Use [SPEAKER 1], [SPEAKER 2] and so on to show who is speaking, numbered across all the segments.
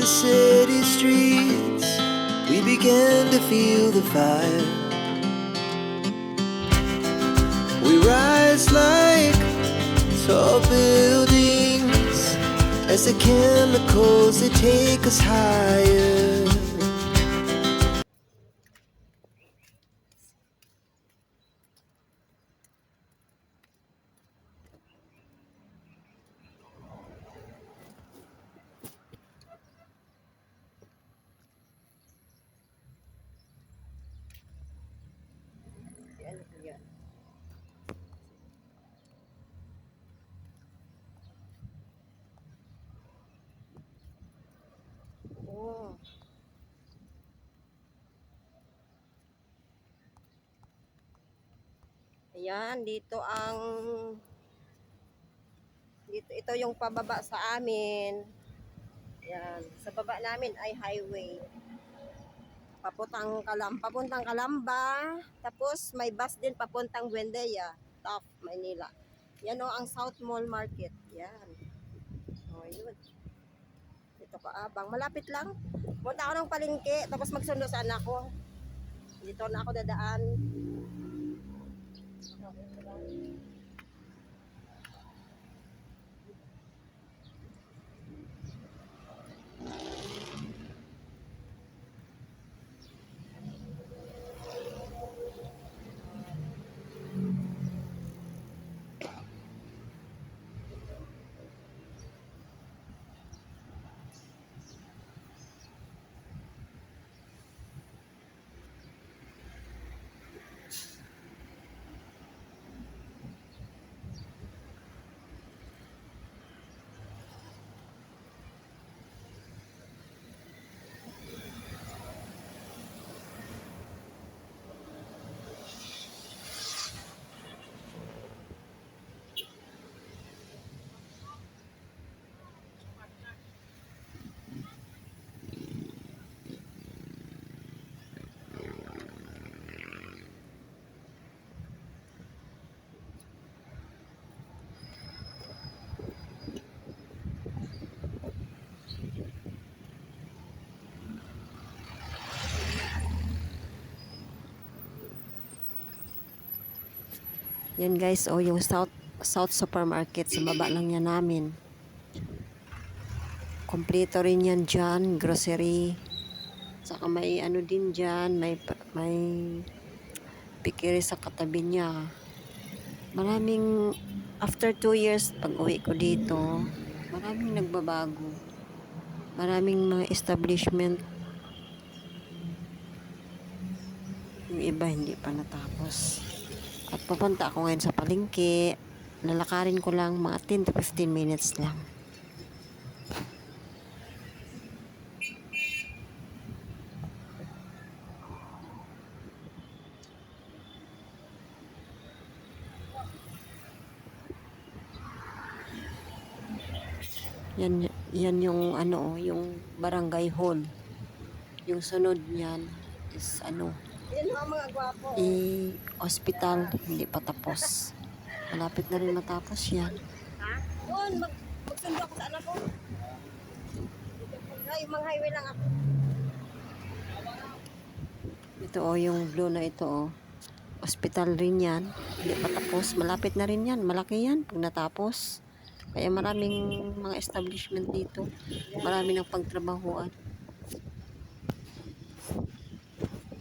[SPEAKER 1] city streets, we began to feel the fire. We rise like tall buildings as the chemicals, they take us higher.
[SPEAKER 2] Oh. Ayan, ito yung pababa sa amin. Ayan, sa baba namin ay highway. Papuntang Calamba, tapos may bus din papuntang Buendia, Top, Manila. Yan o ang South Mall Market. Yan. O, yun. Dito ka abang. Malapit lang. Punta ako ng palengke, tapos magsundo sa anak ko. Dito na ako dadaan. Yan guys, o yung South Supermarket, sa baba lang yan namin. Kompleto rin yan dyan, grocery. Saka may ano din dyan, may pikiri sa katabi niya. Maraming, after 2 years, pag uwi ko dito, maraming nagbabago. Maraming mga establishment. Yung iba hindi pa natapos. At papunta ako ngayon sa palengke. Lalakarin ko lang mga 10 to 15 minutes lang. Yan yung ano, yung barangay hall. Yung sunod niyan is ano, hospital, hindi pa tapos. Malapit na rin matapos yan.
[SPEAKER 3] Ha? Doon, magsundo ako sa anak ko. Mga highway lang ako.
[SPEAKER 2] Ito yung blue na ito hospital rin yan. Hindi pa tapos. Malapit na rin yan. Malaki yan pag natapos. Kaya maraming mga establishment dito. Marami ng pagtrabahuan.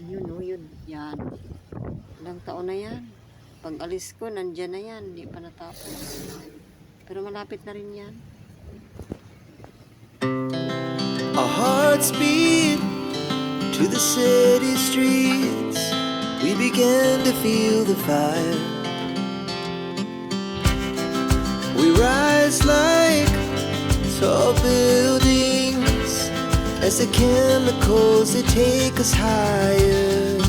[SPEAKER 2] Yun. Yan. Ilang taon na yan. Pag alis ko, nandyan na yan. Hindi pa natapos. Pero malapit na rin yan.
[SPEAKER 1] Our hearts beat to the city streets, we began to feel the fire. We rise like tall buildings as the chemicals, they take us higher.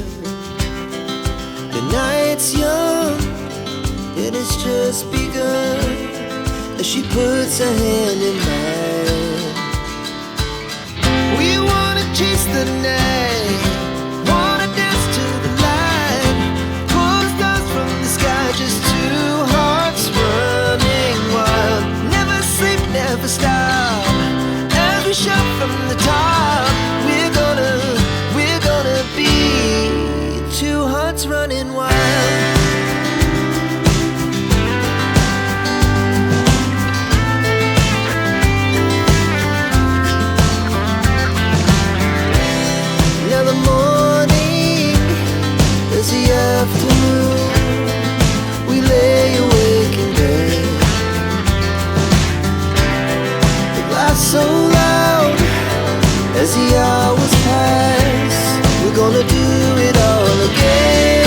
[SPEAKER 1] The night's young, it has just begun, as she puts her hand in mine. We wanna chase the night, wanna dance to the light, pull the stars from the sky, just two hearts running wild. Never sleep, never stop, as we shout from the top. hours pass, we're gonna do it all again.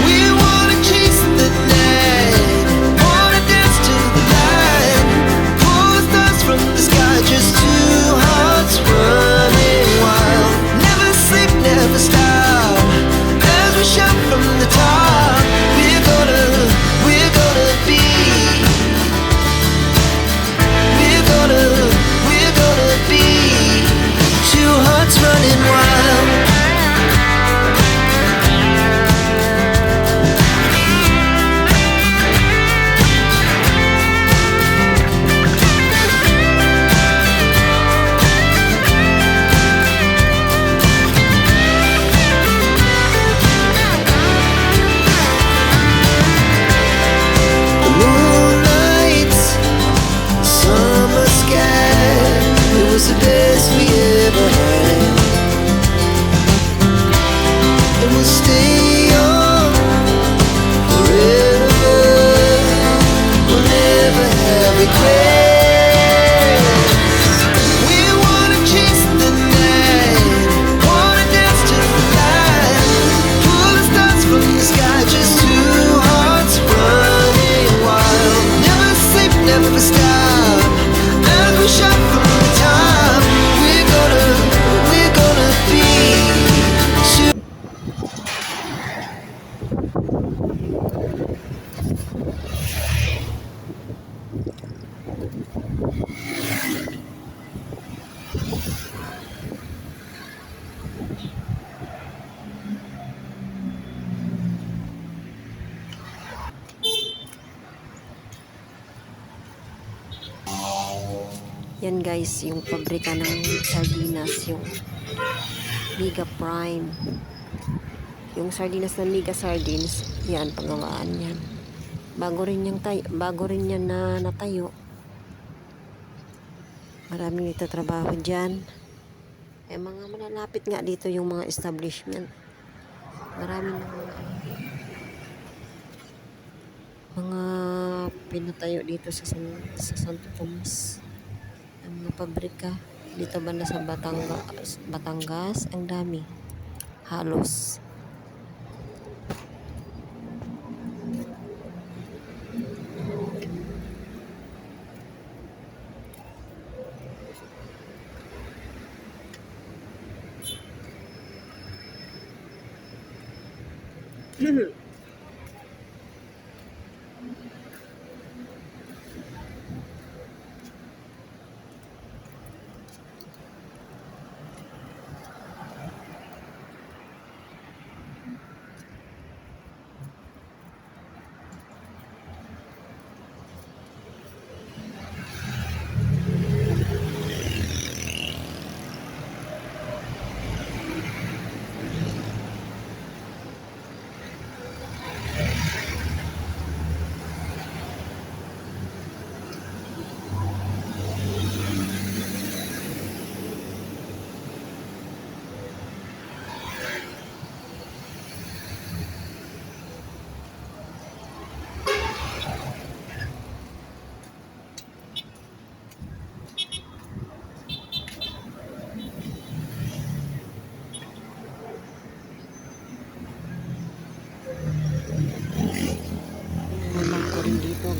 [SPEAKER 1] We wanna chase the night, wanna dance to the light, pull the stars from the sky, just two hearts running wild. Never sleep, never stop, as we shout from the top. We're gonna be. We're gonna be two hearts running wild. The moonlight, summer sky, it was the best we ever had. And we'll stay young forever, we'll never have regrets. We wanna chase the night, wanna dance to the light, pull the stars from the sky, just two hearts running wild. Never sleep, never stop, as we shout from the top. We're gonna be two.
[SPEAKER 2] Yan guys, yung pabrika ng sardinas, yung Mega Prime. Yung sardinas na Mega Sardines, yan, pagawaan yan. Bago rin yan na natayo. Maraming nagtatrabaho dyan. Eh, mga malalapit nga dito yung mga establishment. Maraming mga pinatayo dito sa Santo Tomas. Ang mga pabrika dito banda sa Batangas, ang dami halos.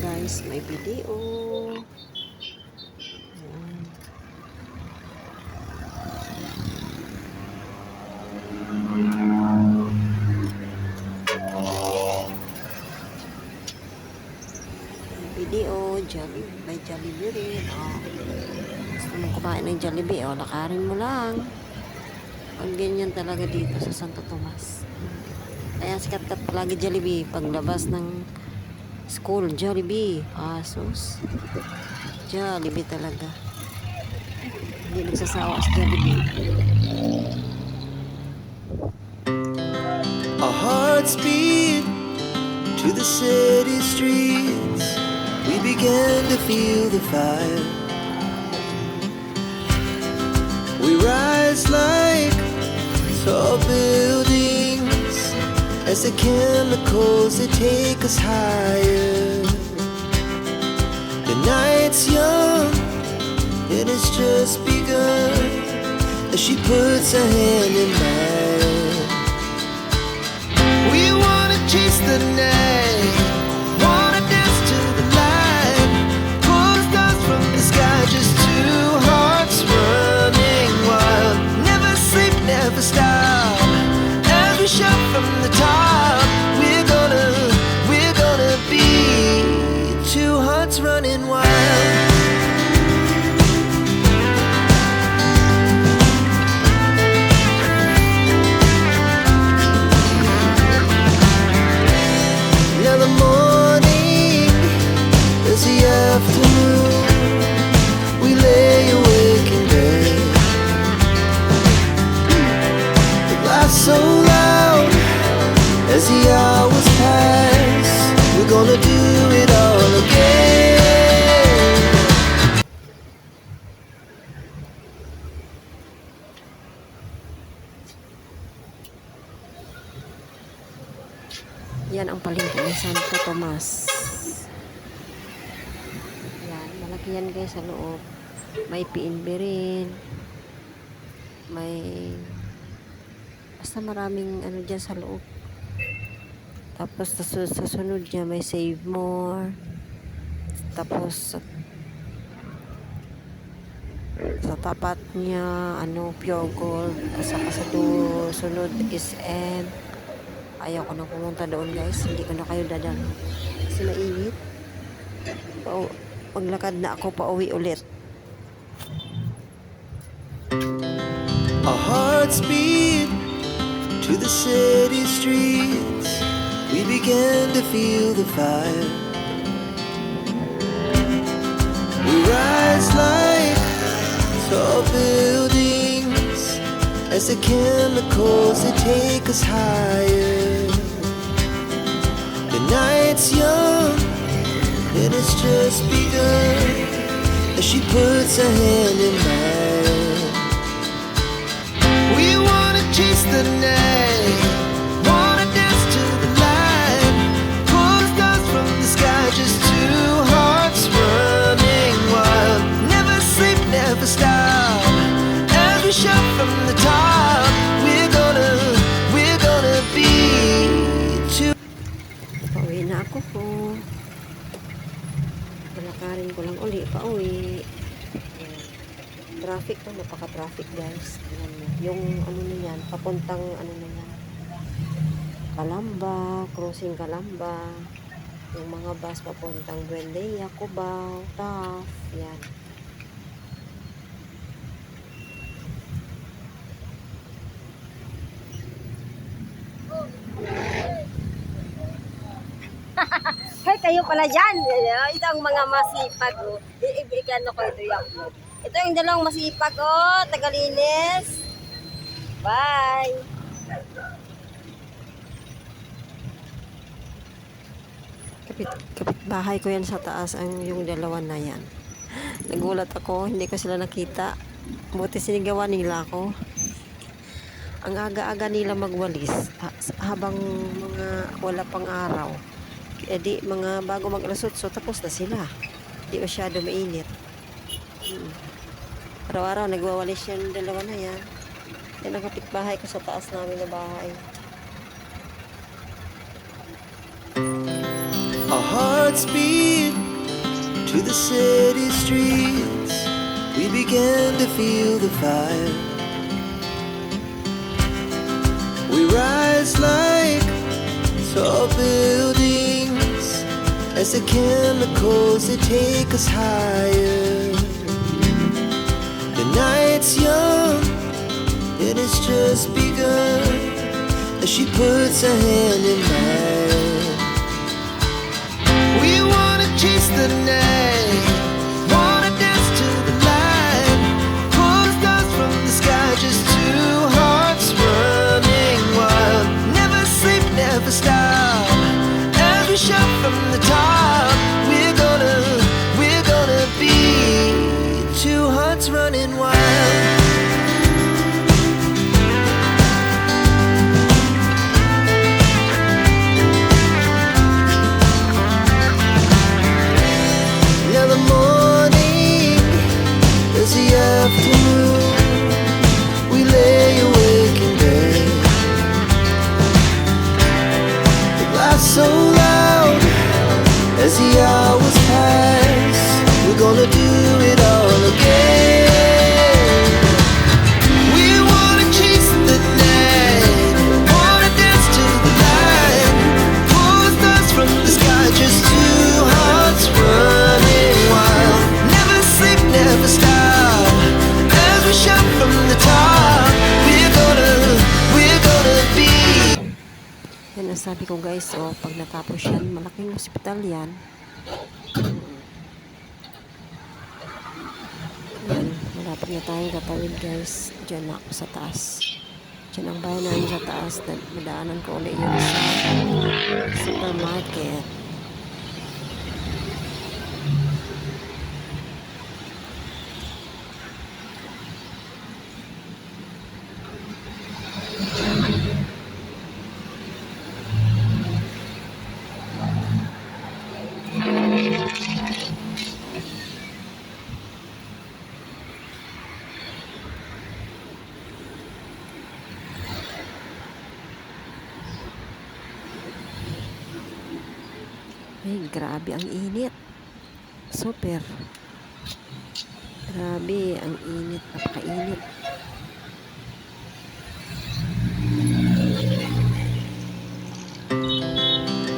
[SPEAKER 2] Guys, may video. Ayan. Video, may Jollibee rin. Oh. Gusto mong kumain ng Jollibee, oh, lakarin mo lang. Pag ganyan talaga dito sa Santo Tomas. Kaya sikat-kat palagi Jollibee paglabas ng school. Jollibee, asos. Jollibee talaga. Hindi nagsasawa sa Jollibee.
[SPEAKER 1] Our hearts beat to the city streets. We began to feel the fire. We rise like tall buildings as the chemicals that take us higher. The night's young, it has just begun. as she puts her hand in mine. We wanna chase the night, wanna dance to the light, pull the stars from the sky, just two hearts running wild. Never sleep, never stop, as we shout from the top. We're gonna be two hearts running wild. Now the morning is the afternoon. We lay awake in bed. The laughs so loud as the hours pass. We're gonna do it all again.
[SPEAKER 2] Yan ang palengke ng Santo Tomas. Yan, malaki yan guys sa loob. May PNB rin. May basta maraming ano dyan sa loob. Tapos sa sunod niya may Save More. Tapos sa tapat niya ano Pure Gold. Saka sa sunod is ayaw ko na pumunta doon guys, hindi ko na kayo dadal kasi mainit. Maglakad na ako pa uwi ulit.
[SPEAKER 1] Our hearts beat to the city streets. We began to feel the fire. We rise like tall buildings as the chemicals they take us higher. The night's young and it's just begun as she puts her hand in mine. We wanna chase the night, wanna dance to the light, pull the stars from the sky, just two hearts running wild. Never sleep, never stop, as we shout from the top. We're gonna be two.
[SPEAKER 2] Pauwi na ako po. Lalakarin ko lang uli pa uwi. Traffic to, napaka-traffic guys. Alam niyo, yung ano na yan, papuntang ano na yan, Calamba, crossing Calamba. Yung mga bus papuntang Buendia, Cubao, Taft, yan.
[SPEAKER 3] Hey, kayo pala dyan. Ito ang mga masipag. Oh. Iibigan ko ito yung upload. Ito yung dalawang masipag. Oh, tagalinis. Bye.
[SPEAKER 2] Kapit bahay ko yan sa taas, ang yung dalawa na yan. Nagulat ako, hindi ko sila nakita. Buti sinigawan nila ako. Ang aga-aga nila magwalis habang mga wala pang araw. E di mga bago mag-alasot, so tapos na sila. Di masyado mainit. Araw-araw nagwawalis yan, dalawa na yan. Yan ang kapitbahay ko sa taas namin na bahay.
[SPEAKER 1] Our hearts beat to the city streets. We began to feel the fire. We rise like tall buildings as the chemicals they take us higher. The night's young and it's just begun as she puts her hand in mine. We wanna chase the night, wanna dance to the light, pull the stars from the sky, just two hearts running wild. Never sleep, never stop, as we shout from the top. We're gonna be two hearts running wild.
[SPEAKER 3] Yan ang sabi ko guys, pag natapos yan, malaking hospital yan. Yan, malapit na tayong tatawid guys. Diyan na ako sa taas. Diyan ang bahay namin sa taas. Madaanan ko ulit yun sa supermarket. Ay, grabe ang init. Super. Grabe ang init. Napakainit.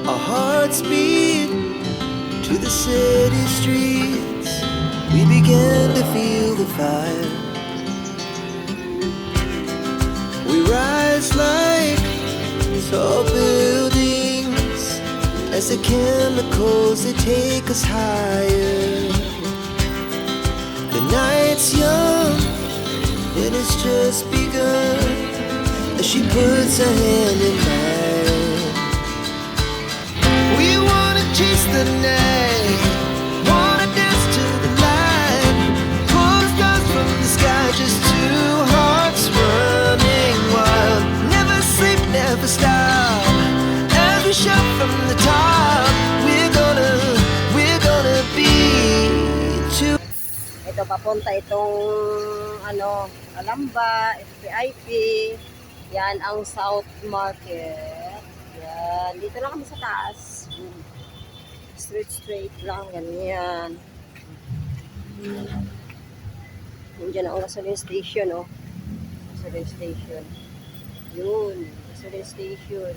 [SPEAKER 1] Our hearts beat to the city streets. We began to feel the fire. We rise like tall buildings as the chemicals they take us higher. The night's young and it's just begun as she puts her hand in mine. We wanna chase the night, wanna dance to the light, pull the stars from the sky, just two hearts running wild. Never sleep, never stop, as we shout from the top. We're gonna be two.
[SPEAKER 2] Ito papunta itong Calamba, FPIP. Yan ang South Market. Yan, dito lang kami sa taas. Straight lang, ganyan. Diyan ang gasoline station, Gasoline station. Yun, gasoline station.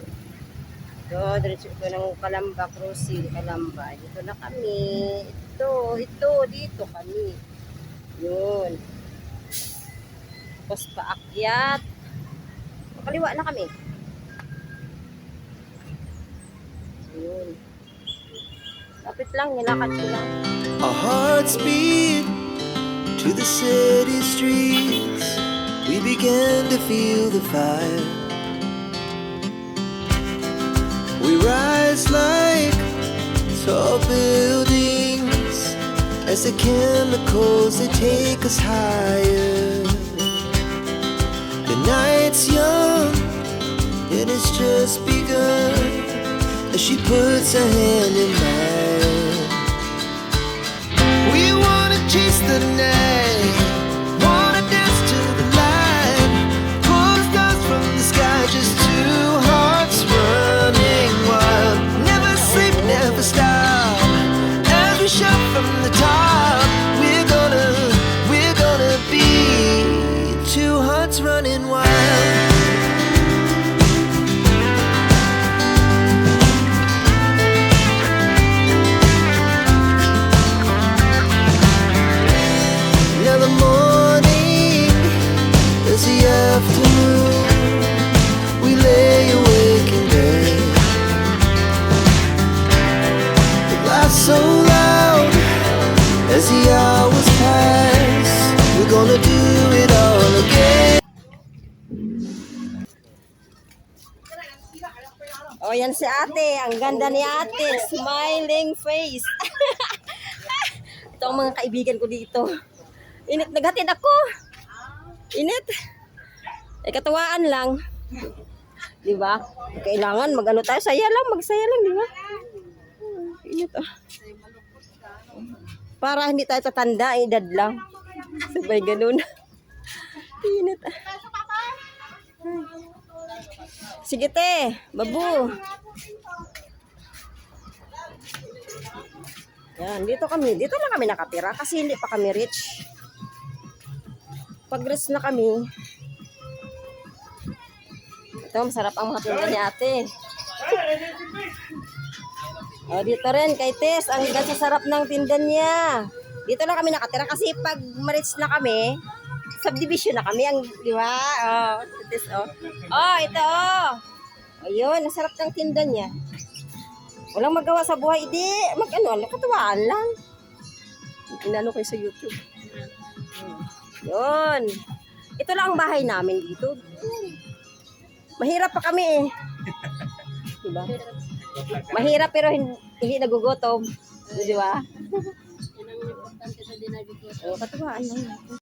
[SPEAKER 2] Ito, diretso ito ng Calamba, Crossing, Calamba. Dito na kami. Dito kami. Yun. Tapos paakyat. Kaliwa na kami. Yun. Lapit lang, nilakad ko lang.
[SPEAKER 1] Our hearts beat to the city streets. We began to feel the fire. We rise like tall buildings as the chemicals they take us higher. The night's young and it's just begun as she puts her hand in mine. We wanna chase the night, wanna dance to the light, pull the stars from the sky, just two hearts running wild. Never sleep, never stop, as we shout from the top. We're gonna be two hearts running wild. Now the morning is the afternoon. We lay awake in bed. The laughs so loud as the hours pass. We're gonna do it all again.
[SPEAKER 2] O, yan si ate. Ang ganda ni ate. Smiling face. Ito ang mga kaibigan ko dito. Init, naghatid ako. Init. Katuwaan lang. Di ba? Kailangan mag-ano tayo. Saya lang, magsaya lang, di ba? Init, para hindi tayo tatanda, edad lang. Sabay ganun. Init. Sige te, babu. Yan, dito lang kami nakatira kasi hindi pa kami rich. Pag rich na kami, ito, masarap ang mga tinda ni ate. O, dito rin kay Tess, ang sarap ng tinda niya. Dito lang kami nakatira kasi pag ma-rich na kami, subdivision na kami, ang, di ba? Oh, Tess, oh. Oh, ito, oh. O, Ayun, ang sarap ng tinda niya. Walang magawa sa buhay, di katuwaan lang. Inano kayo sa YouTube. Yun. Ito lang ang bahay namin dito. Mahirap pa kami eh. Diba? Mahirap pero hindi nagugutom. Di ba?
[SPEAKER 3] Yan ang importante sa dinagod ko.
[SPEAKER 2] Katuwaan lang.